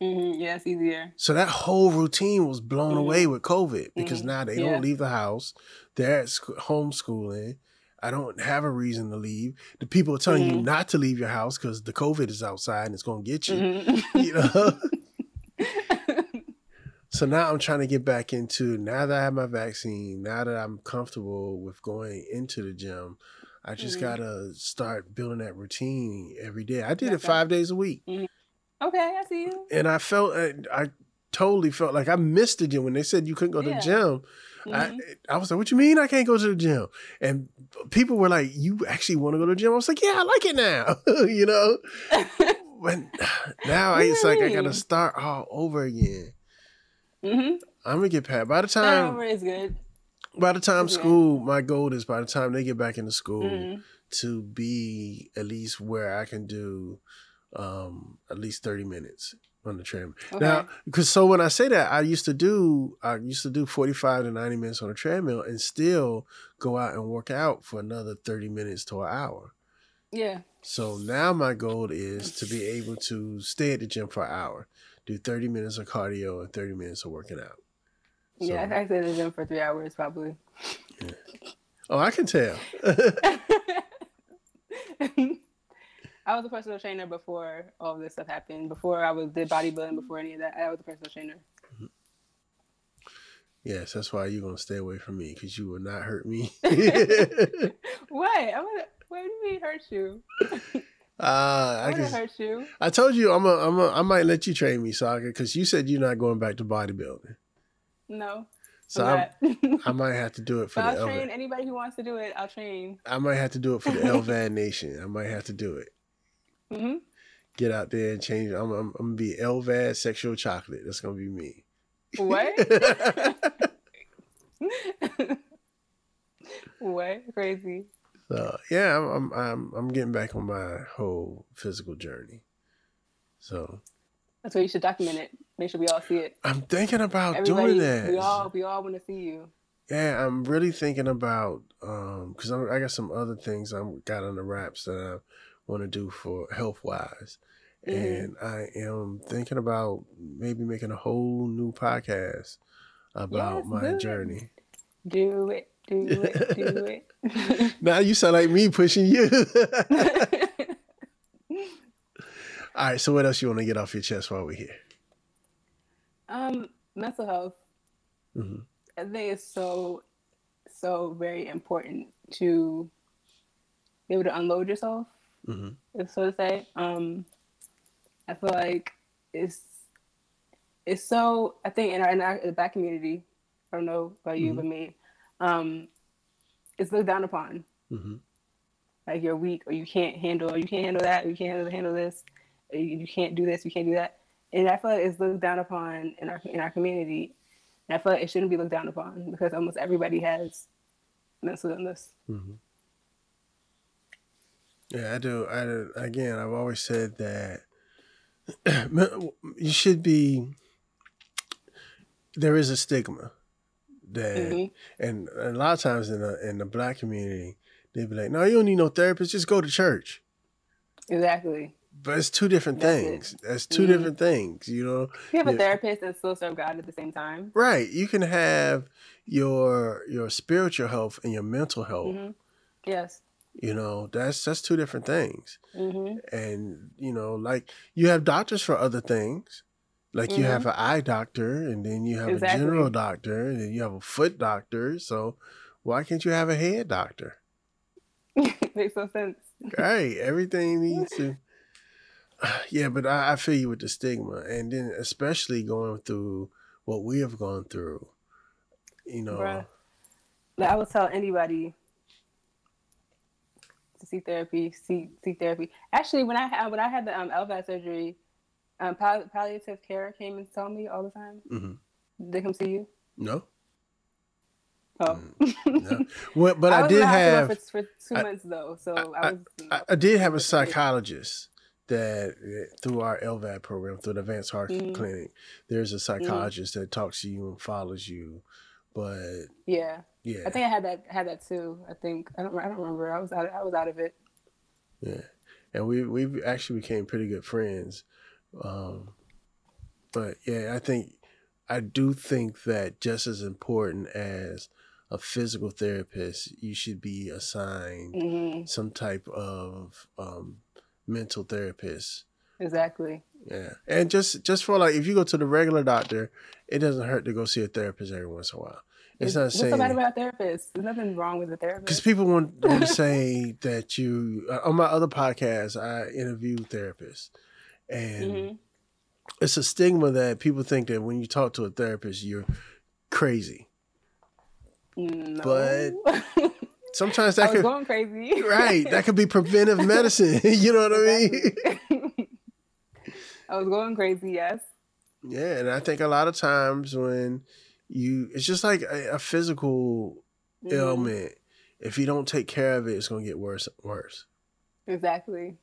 B: Yeah, it's easier.
A: So that whole routine was blown away with COVID because now they don't leave the house. They're at homeschooling. I don't have a reason to leave. The people are telling you not to leave your house because the COVID is outside and it's going to get you. You know? So now I'm trying to get back into, now that I have my vaccine, now that I'm comfortable with going into the gym, I just got to start building that routine every day. I did it 5 days a week.
B: Okay, I see you.
A: And I totally felt like I missed the gym when they said you couldn't go to the gym. I was like, what you mean I can't go to the gym? And people were like, you actually want to go to the gym? I was like, yeah, I like it now. You know? But now it's like I got to start all over again. I'm going to get past. By the time school, my goal is by the time they get back into school to be at least where I can do at least 30 minutes on the treadmill. Okay. Now, because when I say that, I used to do 45 to 90 minutes on a treadmill and still go out and work out for another 30 minutes to an hour.
B: Yeah.
A: So now my goal is to be able to stay at the gym for an hour, do 30 minutes of cardio and 30 minutes of working out.
B: Yeah, I stay at the gym for 3 hours probably.
A: Yeah. Oh, I can tell.
B: I was a personal trainer before all this stuff happened. Before I did bodybuilding, before any of that, I was a personal trainer.
A: Yes, that's why you're going to stay away from me, because you will not hurt me.
B: What? What do you mean hurt you?
A: I
B: can hurt you.
A: I told you I might let you train me, because you said you're not going back to bodybuilding.
B: No.
A: So I might have to do it for the
B: I'll train anybody who wants to do it. I'll train.
A: I might have to do it for the LVAD Nation. I might have to do it. Get out there and change. I'm gonna be LVAD sexual chocolate. That's gonna be me.
B: What? What? Crazy.
A: So yeah, I'm getting back on my whole physical journey. So
B: that's why you should document it. Make sure we all see it.
A: I'm thinking about doing that.
B: We all want to see you.
A: Yeah, I'm really thinking about because I got some other things I got on the wraps that I want to do for health wise, and I am thinking about maybe making a whole new podcast about my journey.
B: Do it.
A: Now you sound like me pushing you. All right, so what else you want to get off your chest while we're here?
B: Mental health. I think it's so very important to be able to unload yourself, so to say. I feel like it's so, I think in the Black community, I don't know about you, but me, it's looked down upon. Like you're weak, or you can't handle that, or you can't handle this, or you can't do this, you can't do that. And I feel like it's looked down upon in our community. And I feel like it shouldn't be looked down upon because almost everybody has mental illness.
A: Yeah, I do. Again, I've always said that You should be. There is a stigma that, and a lot of times in the Black community, they'd be like, "No, you don't need no therapist. Just go to church."
B: Exactly.
A: But it's two different things. That's two different things, you know.
B: You have a therapist and still serve God at the same time.
A: Right. You can have your spiritual health and your mental health.
B: Yes.
A: You know, that's two different things. And, you know, like you have doctors for other things. Like you have an eye doctor, and then you have a general doctor, and then you have a foot doctor. So why can't you have a head doctor?
B: Makes no sense.
A: Right. Everything needs to. Yeah, but I feel you with the stigma. And then especially going through what we have gone through, you know.
B: Bruh. Like, I would tell anybody to seek therapy, seek therapy. Actually, when I had the LVAD surgery, palliative care came and saw me all the time. Did they come see you?
A: No.
B: Oh.
A: No. Well, but I did have
B: for 2 months though, so
A: I did have a psychologist that through our LVAD program, through the Advanced Heart Clinic, there's a psychologist that talks to you and follows you. But
B: yeah, I think I had that too. I think I don't remember. I was out of it.
A: Yeah, and we actually became pretty good friends. But yeah, I do think that just as important as a physical therapist, you should be assigned some type of mental therapist.
B: Exactly.
A: Yeah, and just for like, if you go to the regular doctor, it doesn't hurt to go see a therapist every once in a while. It's not saying.
B: What's so bad about therapists? There's nothing wrong with a therapist.
A: Because people want to say that you. On my other podcast, I interview therapists, and it's a stigma that people think that when you talk to a therapist, you're crazy.
B: No.
A: But sometimes that
B: could going crazy.
A: Right. That could be preventive medicine. You know what I mean?
B: I was going crazy, yes.
A: Yeah, and I think a lot of times when it's just like a physical ailment. If you don't take care of it, it's going to get worse and worse.
B: Exactly.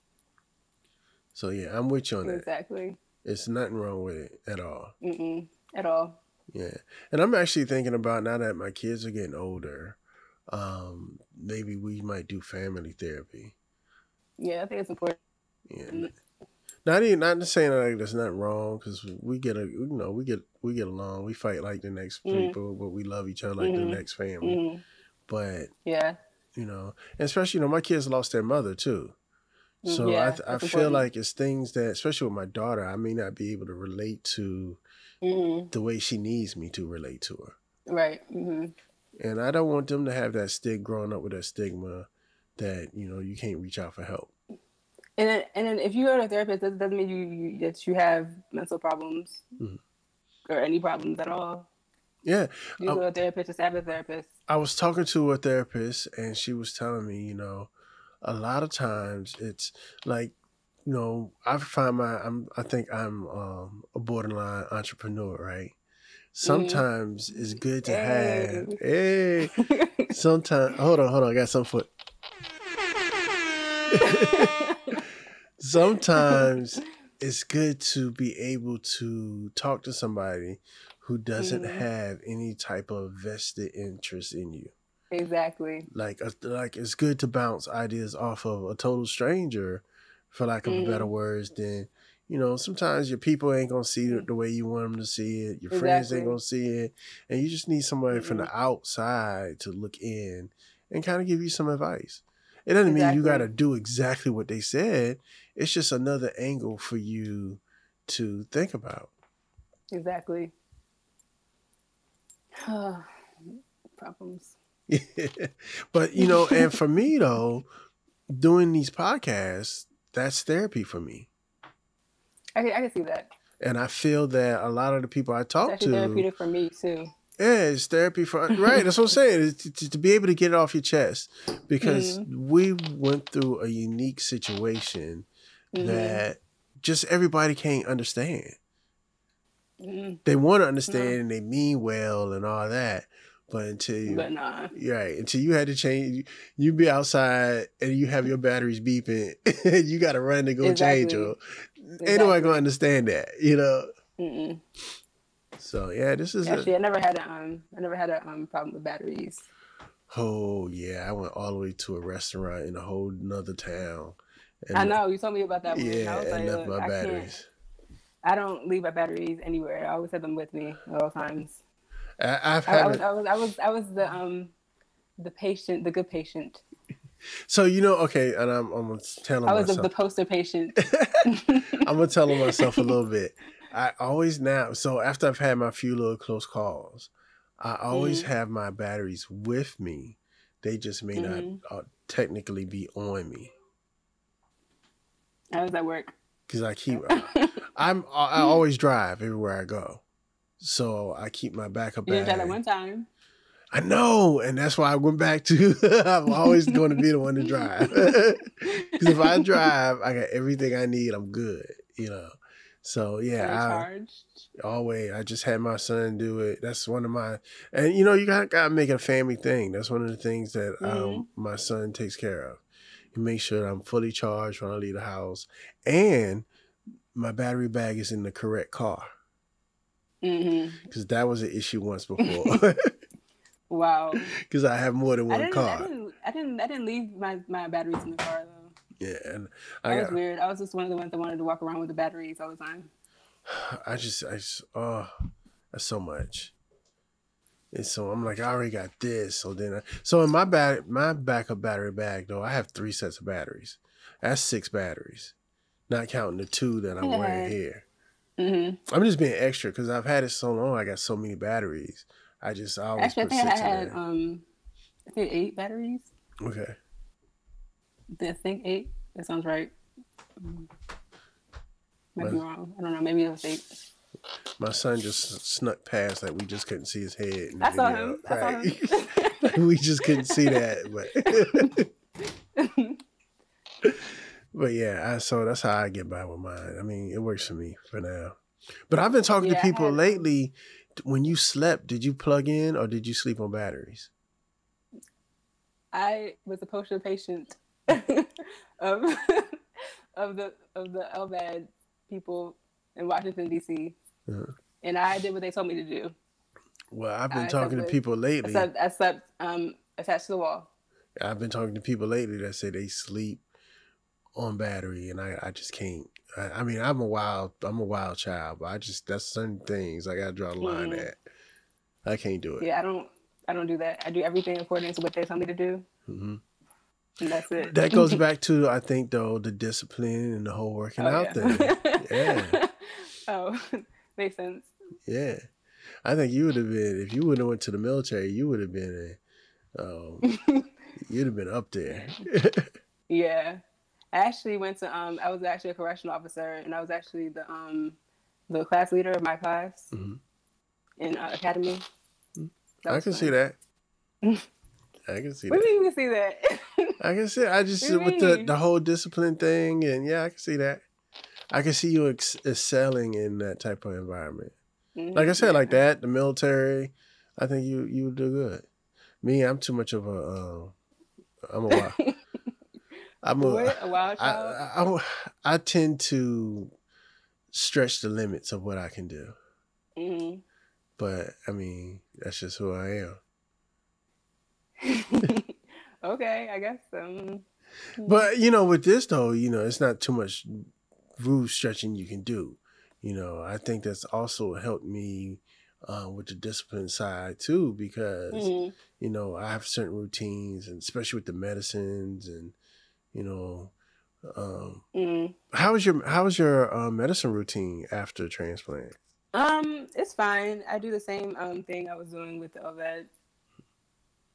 A: So yeah, I'm with you on that.
B: Exactly.
A: It's nothing wrong with it at all.
B: At all.
A: Yeah. And I'm actually thinking about, now that my kids are getting older, maybe we might do family therapy.
B: Yeah, I think it's important.
A: Yeah. Not saying like there's nothing wrong, because we get along. We fight like the next people, but we love each other like the next family. But
B: yeah,
A: you know, and especially, you know, my kids lost their mother too. So
B: yeah,
A: I feel like it's things that, especially with my daughter, I may not be able to relate to the way she needs me to relate to her.
B: Right.
A: And I don't want them to have that growing up with that stigma that, you know, you can't reach out for help.
B: And then if you go to a therapist, that doesn't mean that you have mental problems or any problems at all.
A: Yeah.
B: You go to a therapist, just have a therapist. I
A: was talking to a therapist, and she was telling me, you know, a lot of times it's like, you know, I find I think I'm a borderline entrepreneur, right? Sometimes it's good to have. Sometimes, hold on, I got something for. Sometimes it's good to be able to talk to somebody who doesn't have any type of vested interest in you.
B: Exactly.
A: Like it's good to bounce ideas off of a total stranger, for lack of better words, than, you know, sometimes your people ain't going to see it the way you want them to see it. Your friends ain't going to see it. And you just need somebody from the outside to look in and kind of give you some advice. It doesn't mean you got to do exactly what they said. It's just another angle for you to think about.
B: Exactly. Problems.
A: But, you know, and for me, though, doing these podcasts, that's therapy for me.
B: I can see that.
A: And I feel that a lot of the people I talk
B: to... It's therapeutic for me, too.
A: Yeah, it's therapy for... Right, that's what I'm saying. To be able to get it off your chest. Because we went through a unique situation that just everybody can't understand. They want to understand and they mean well and all that. But
B: nah.
A: until you had to change, you be outside and you have your batteries beeping, and you got to run to go change them. Ain't nobody gonna understand that, you know.
B: Mm-mm.
A: So yeah, this is
B: actually I never had a problem with batteries.
A: Oh yeah, I went all the way to a restaurant in a whole nother town.
B: And I know you told me about that one.
A: Yeah,
B: I was like,
A: left my batteries.
B: I don't leave my batteries anywhere. I always have them with me at all times.
A: I
B: was the patient, the good patient.
A: So okay, and I'm telling myself.
B: I was the poster patient.
A: I'm gonna tell myself a little bit. I always now. So after I've had my few little close calls, I always have my batteries with me. They just may not technically be on me.
B: How does that work?
A: Because I always drive everywhere I go, so I keep my backup battery.
B: You didn't try that one time.
A: I know, and that's why I went back to. I'm always going to be the one to drive, because if I drive, I got everything I need. I'm good, you know. So yeah, I just had my son do it. That's one of my, and you gotta make it a family thing. That's one of the things that my son takes care of. He makes sure I'm fully charged when I leave the house, and my battery bag is in the correct car. Because that was an issue once before.
B: Wow.
A: Because I have more than one car.
B: I didn't leave my batteries in the car though.
A: Yeah, and
B: that was weird. I was just one of the ones that wanted to walk around with the batteries all the time.
A: I just that's so much. And so I'm like, I already got this. So in my backup battery bag though, I have 3 sets of batteries. That's 6 batteries, not counting the 2 that I'm wearing here. I'm just being extra because I've had it so long. I got so many batteries. I always
B: actually
A: put
B: I think
A: 6
B: I had
A: in there.
B: I think 8 batteries.
A: Okay.
B: I think 8. That sounds right. Might be wrong. I don't know. Maybe it was 8.
A: My son just snuck past, like we just couldn't see his head in the
B: I saw
A: video.
B: him. I saw
A: him. We just couldn't see that, but yeah. So that's how I get by with mine. I mean, it works for me for now. But I've been talking to people lately. When you slept, did you plug in or did you sleep on batteries?
B: I was a poster patient of the LVAD people in Washington D.C. And I did what they told me to do.
A: Well, I've been talking to people lately.
B: I slept attached to the wall.
A: I've been talking to people lately that say they sleep on battery, and I just can't. I mean, I'm a wild child, but that's certain things I gotta draw the line at. I can't do it.
B: Yeah, I don't do that. I do everything according to what they tell me to do. And that's it.
A: That goes back to, I think, though, the discipline and the whole working out thing. Yeah.
B: Oh, makes sense.
A: Yeah. I think you would have been, if you would have went to the military, you would have been you'd have been up there.
B: Yeah. I actually went to, I was actually a correctional officer, and I was actually the class leader of my class in academy.
A: I can see that. I can see that.
B: What do you mean you can see that?
A: I can see. I just with the whole discipline thing, and yeah, I can see that. I can see you excelling in that type of environment. Like I said, like that, the military. I think you would do good. Me, I'm too much of I'm a wild child. I tend to stretch the limits of what I can do. But I mean, that's just who I am.
B: Okay, I guess.
A: But with this though, it's not too much rule stretching you can do. I think that's also helped me with the discipline side too, because I have certain routines, and especially with the medicines, and how was your medicine routine after transplant?
B: It's fine. I do the same thing I was doing with the LVAD.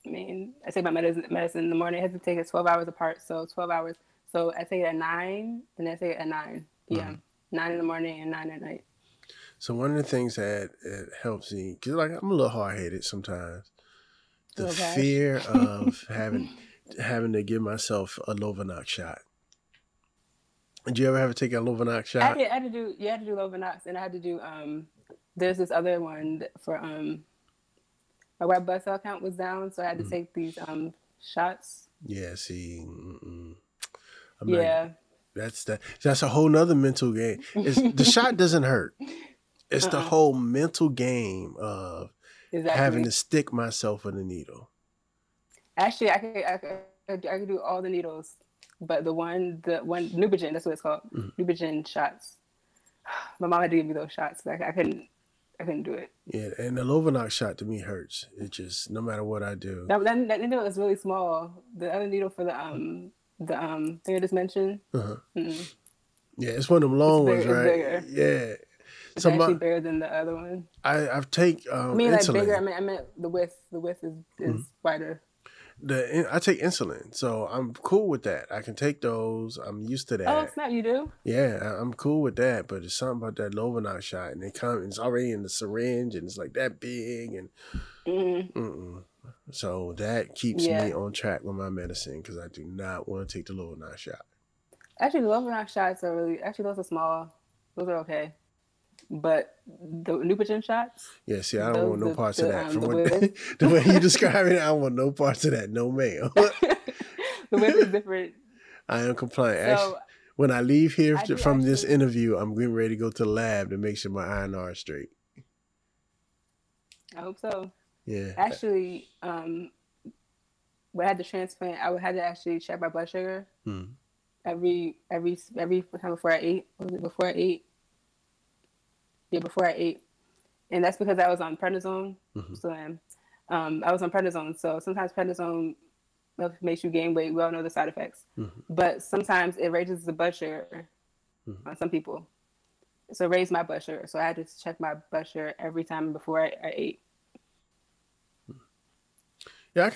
B: I mean, I take my medicine in the morning. I have to take it 12 hours apart, so 12 hours. So I take it at 9, and I take it at 9 p.m. 9 in the morning and 9 at night.
A: So one of the things that it helps me, because I'm a little hard-headed sometimes, the fear of having to give myself a Lovenox shot. Did you ever have to take a Lovenox shot?
B: I had to do Lovenox, and I had to do there's this other one for my white blood cell count was down, so I had to take these shots.
A: Yeah, see, I'm not.
B: Yeah.
A: That's a whole nother mental game. The shot doesn't hurt. It's the whole mental game of having to stick myself with a needle.
B: Actually, I could do all the needles, but the one Nubigen, that's what it's called, Nubigen shots. My mom had to give me those shots. I couldn't do it.
A: Yeah, and the Lovenox shot to me hurts. It just, no matter what I do.
B: That needle is really small. The other needle for the thing I just mentioned.
A: Yeah, it's one of them long ones, right?
B: Bigger.
A: Yeah.
B: It's actually bigger than the other one.
A: I take insulin.
B: Like bigger. I meant the width. The width is wider.
A: I take insulin, so I'm cool with that. I can take those. I'm used to that.
B: Oh, snap! You do?
A: Yeah, I'm cool with that. But it's something about that Lovenox shot, and it's already in the syringe, and it's like that big, and so that keeps me on track with my medicine because I do not want to take the Lovenox shot.
B: Actually, the Lovenox shots are those are small. Those are okay. But the Nubigen shots?
A: Yeah, see, I don't want no parts of that. From the way you describe it, I don't want no parts of that. No, ma'am.
B: The width is different.
A: I am compliant. So, actually, when I leave here from this interview, I'm getting ready to go to the lab to make sure my INR is straight.
B: I hope so.
A: Yeah.
B: Actually, when I had the transplant, I had to actually check my blood sugar every time before I ate. Was it before I ate? Yeah, before I ate. And that's because I was on prednisone. Still am. I was on prednisone. So sometimes prednisone makes you gain weight. We all know the side effects. But sometimes it raises the blood sugar on some people. So it raised my blood sugar. So I had to check my blood sugar every time before I ate.
A: Yeah, I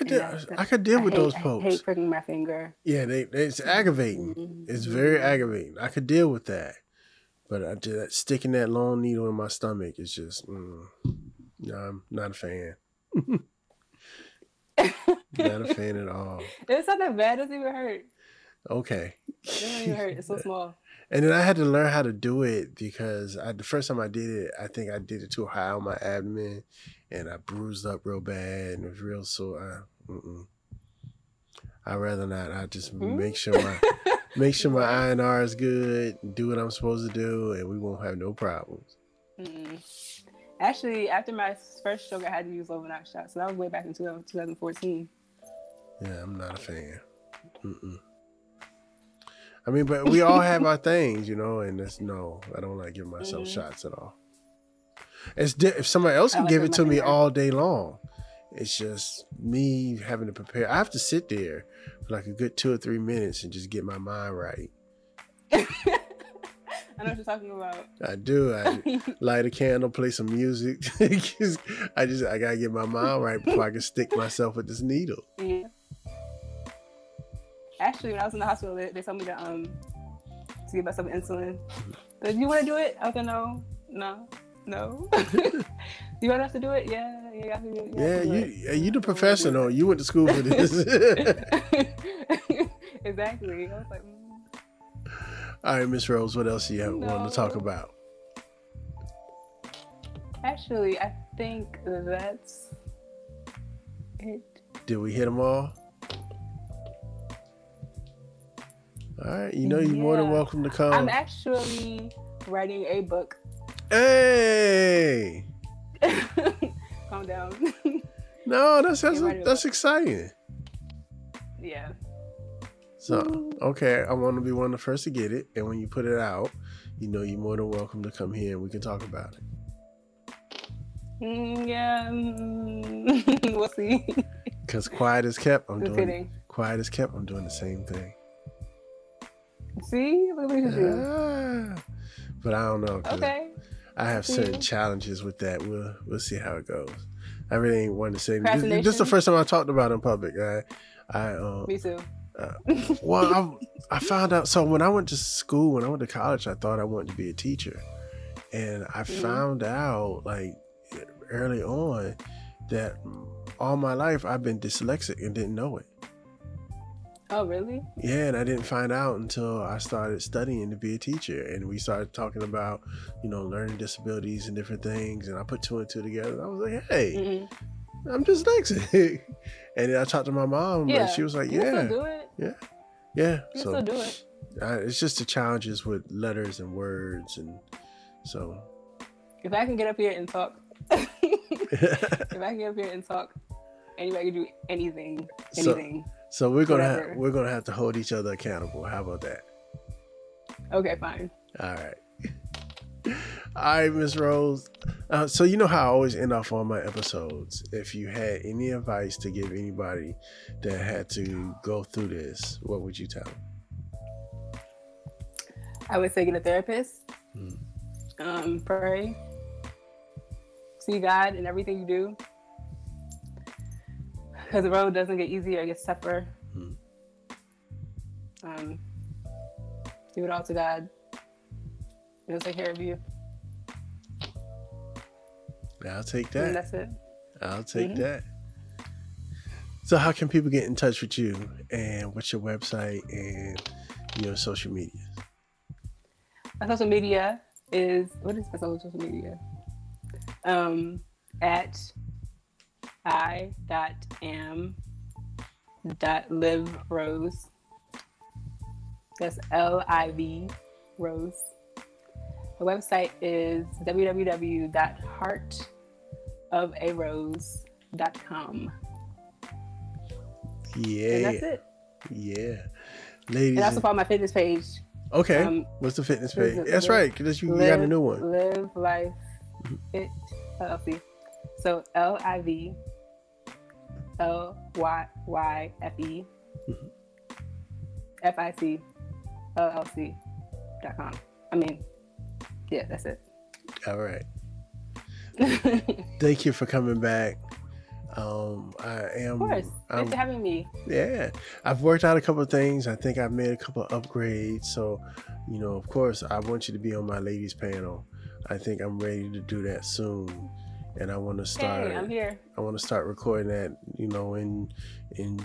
A: could deal with those folks.
B: I hate pricking my finger.
A: Yeah, it's aggravating. It's very aggravating. I could deal with that. But sticking that long needle in my stomach is just, no, I'm not a fan. Not a fan at all.
B: It's not that bad. It doesn't even hurt.
A: Okay.
B: It doesn't even hurt. It's so small.
A: And then I had to learn how to do it because the first time I did it, I think I did it too high on my abdomen and I bruised up real bad and it was real sore. I'd rather not. I just make sure my INR is good, do what I'm supposed to do, and we won't have no problems.
B: Actually, after my first stroke, I had to use Lovenox shots. So that was way back in 2014.
A: Yeah, I'm not a fan. I mean, but we all have our things, and I don't like giving myself shots at all. If somebody else can give it to me all day long, it's just me having to prepare. I have to sit there for like a good 2 or 3 minutes and just get my mind right.
B: I know what you're talking about.
A: I do. I light a candle, play some music. I gotta get my mind right before I can stick myself with this needle.
B: Yeah. Actually, when I was in the hospital, they told me to give myself insulin. So, do you want to do it? I was like, no. You want us to do it? Yeah, you have to do it.
A: Yeah, you the professional. You went to school for this.
B: Exactly. I was like,
A: All right, Miss Rose, what else do you want to talk about?
B: Actually, I think that's it.
A: Did we hit them all? All right, you're more than welcome to come.
B: I'm actually writing a book.
A: Hey!
B: Calm down.
A: No, that's exciting.
B: Yeah.
A: So, okay, I want to be one of the first to get it. And when you put it out, you're more than welcome to come here and we can talk about it.
B: Yeah. We'll see.
A: Because quiet is kept, I'm doing the same thing.
B: See? Look at you.
A: But I don't know.
B: Okay.
A: I have certain challenges with that. We'll see how it goes. I really ain't one to say. This is the first time I talked about it in public.
B: Me too.
A: Well, I found out. So when I went to college, I thought I wanted to be a teacher, and I found out like early on that all my life I've been dyslexic and didn't know it.
B: Oh, really?
A: Yeah, and I didn't find out until I started studying to be a teacher, and we started talking about, learning disabilities and different things, and I put 2 and 2 together, and I was like, hey, I'm dyslexic. And then I talked to my mom, and she was like,
B: you
A: yeah.
B: can still do it.
A: Yeah.
B: You can still do it.
A: It's just the challenges with letters and words. And so.
B: If I can get up here and talk, anybody can do anything.
A: So we're gonna have to hold each other accountable. How about that?
B: Okay, fine.
A: All right, Miss Rose. So you know how I always end off all my episodes. If you had any advice to give anybody that had to go through this, what would you tell them?
B: I would say get a therapist. Pray. See God in everything you do. Because the road doesn't get easier, it gets tougher. Give it all to God. He'll take care of you.
A: I'll take that.
B: And that's it.
A: I'll take that. So how can people get in touch with you? And what's your website and your social media?
B: My social media is, what is my social media? At I.am.livrose. That's LIV Rose. The website is www.heartofarose.com.
A: Yeah.
B: And that's it.
A: Yeah. Ladies.
B: And also follow my fitness page.
A: Okay. What's the fitness page? That's right, because you got a new one.
B: Live Life Fit LLC. So LIV LYYFE FIC LLC.com. I mean, yeah, that's it.
A: All right. Thank you for coming back. Of course. Thanks for having me. Yeah. I've worked out a couple of things. I think I've made a couple of upgrades. So, of course, I want you to be on my ladies panel. I think I'm ready to do that soon. And I want to start.
B: Hey, I'm here.
A: I want to start recording that, in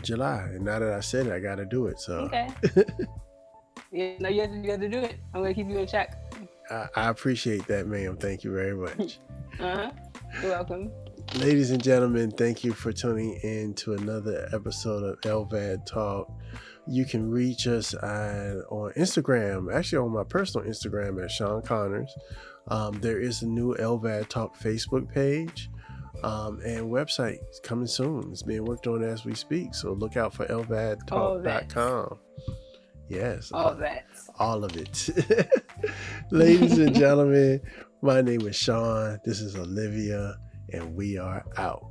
A: July. And now that I said it, I got to do it. So.
B: Okay. You have to do it. I'm going to keep you in check.
A: I appreciate that, ma'am. Thank you very much.
B: You're welcome.
A: Ladies and gentlemen, thank you for tuning in to another episode of LVAD Talk. You can reach us on Instagram, actually on my personal Instagram at Sean Connors. There is a new LVAD Talk Facebook page and website coming soon. It's being worked on as we speak, so look out for LVADtalk.com. Yes. All of it. Ladies and gentlemen, my name is Sean. This is Olivia, and we are out.